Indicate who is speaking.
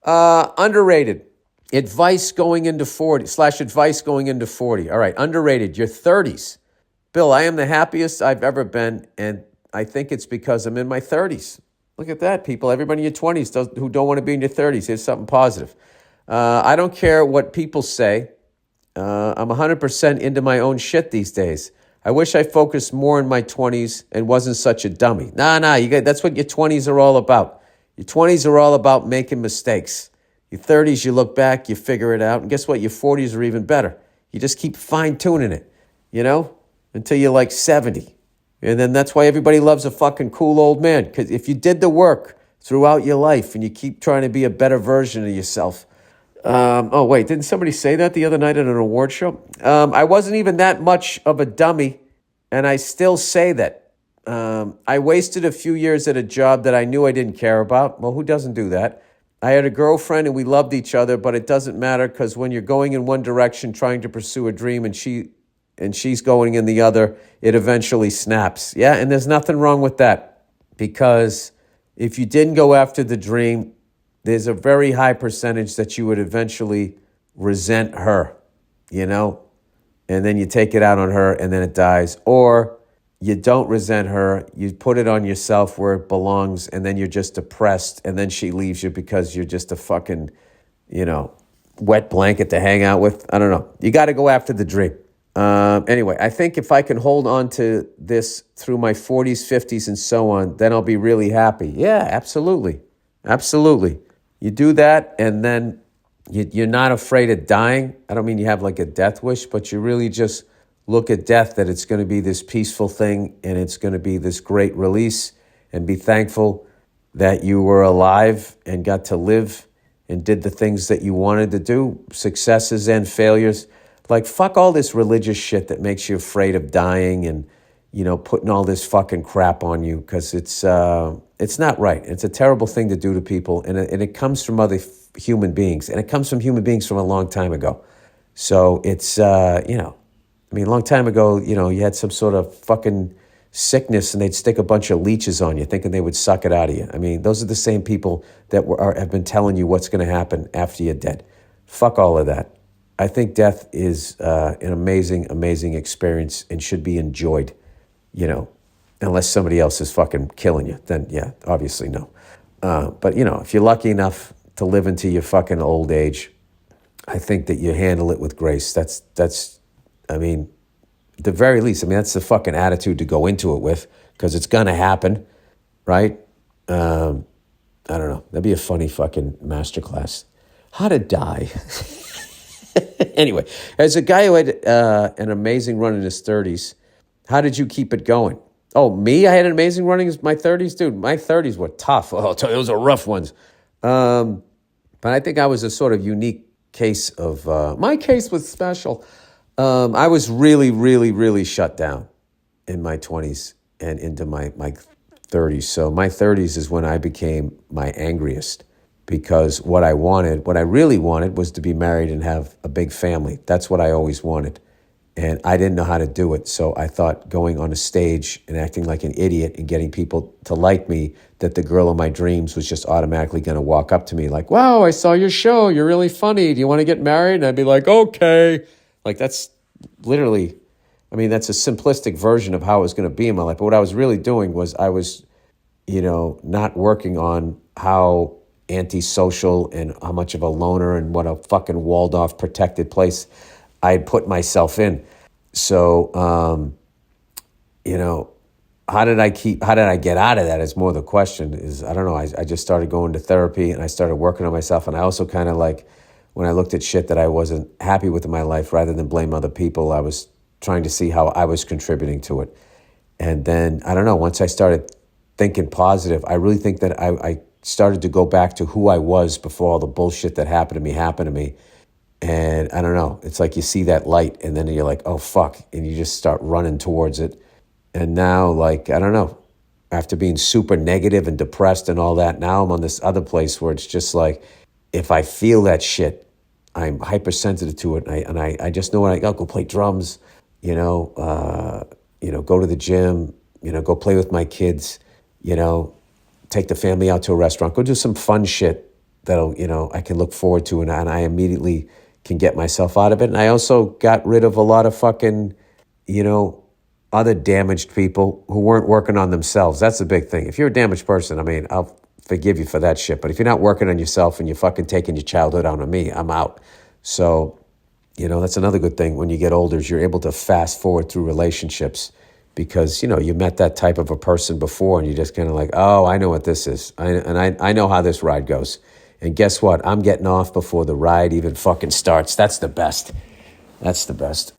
Speaker 1: Underrated. Advice going into 40 / advice going into 40. All right, underrated. Your 30s. Bill, I am the happiest I've ever been, and I think it's because I'm in my 30s. Look at that, people. Everybody in your 20s who don't want to be in your 30s. Here's something positive. I don't care what people say. I'm 100% into my own shit these days. I wish I focused more in my 20s and wasn't such a dummy. That's what your 20s are all about. Your 20s are all about making mistakes. Your 30s, you look back, you figure it out. And guess what? Your 40s are even better. You just keep fine-tuning it, until you're like 70. And then that's why everybody loves a fucking cool old man. Because if you did the work throughout your life and you keep trying to be a better version of yourself. Didn't somebody say that the other night at an award show? I wasn't even that much of a dummy, and I still say that. I wasted a few years at a job that I knew I didn't care about. Well, who doesn't do that? I had a girlfriend and we loved each other, but it doesn't matter because when you're going in one direction trying to pursue a dream and she's going in the other, it eventually snaps. Yeah, and there's nothing wrong with that because if you didn't go after the dream, there's a very high percentage that you would eventually resent her, and then you take it out on her and then it dies. Or you don't resent her, you put it on yourself where it belongs, and then you're just depressed, and then she leaves you because you're just a fucking, wet blanket to hang out with. I don't know. You got to go after the dream. Anyway, I think if I can hold on to this through my 40s, 50s, and so on, then I'll be really happy. Yeah, absolutely. Absolutely. You do that, and then you're not afraid of dying. I don't mean you have like a death wish, but you really just look at death that it's going to be this peaceful thing and it's going to be this great release, and be thankful that you were alive and got to live and did the things that you wanted to do, successes and failures. Like, fuck all this religious shit that makes you afraid of dying and, putting all this fucking crap on you, because it's not right. It's a terrible thing to do to people, and it comes from other human beings, and it comes from human beings from a long time ago. So it's, a long time ago, you had some sort of fucking sickness and they'd stick a bunch of leeches on you thinking they would suck it out of you. I mean, those are the same people that have been telling you what's going to happen after you're dead. Fuck all of that. I think death is an amazing, amazing experience and should be enjoyed, unless somebody else is fucking killing you. Then, yeah, obviously no. But, if you're lucky enough to live into your fucking old age, I think that you handle it with grace. That's at the very least, that's the fucking attitude to go into it with, because it's going to happen, right? I don't know. That'd be a funny fucking masterclass. How to die. Anyway, as a guy who had an amazing run in his 30s, how did you keep it going? Oh, me? I had an amazing run in my 30s? Dude, my 30s were tough. Oh, those are rough ones. But I think I was a sort of unique case of... my case was special. I was really, really, really shut down in my 20s and into my 30s. So my 30s is when I became my angriest, because what I really wanted was to be married and have a big family. That's what I always wanted. And I didn't know how to do it. So I thought going on a stage and acting like an idiot and getting people to like me, that the girl of my dreams was just automatically going to walk up to me like, wow, I saw your show. You're really funny. Do you want to get married? And I'd be like, okay. Like, that's literally, that's a simplistic version of how it was going to be in my life. But what I was really doing was I was, not working on how antisocial and how much of a loner and what a fucking walled off protected place I'd put myself in. So, how did I get out of that is more the question. Is, I don't know, I just started going to therapy and I started working on myself. And I also kind of like, when I looked at shit that I wasn't happy with in my life, rather than blame other people, I was trying to see how I was contributing to it. And then, I don't know, once I started thinking positive, I really think that I started to go back to who I was before all the bullshit that happened to me. And I don't know, it's like you see that light and then you're like, oh, fuck. And you just start running towards it. And now, like, I don't know, after being super negative and depressed and all that, now I'm on this other place where it's just like, if I feel that shit, I'm hypersensitive to it. And I just know when I'll go play drums, go to the gym, go play with my kids, take the family out to a restaurant, go do some fun shit that'll, I can look forward to, and I immediately can get myself out of it. And I also got rid of a lot of fucking, other damaged people who weren't working on themselves. That's the big thing. If you're a damaged person, I mean, I'll forgive you for that shit. But if you're not working on yourself and you're fucking taking your childhood out on me, I'm out. So, that's another good thing when you get older is you're able to fast forward through relationships because, you met that type of a person before and you're just kind of like, oh, I know what this is. I know how this ride goes. And guess what? I'm getting off before the ride even fucking starts. That's the best. That's the best.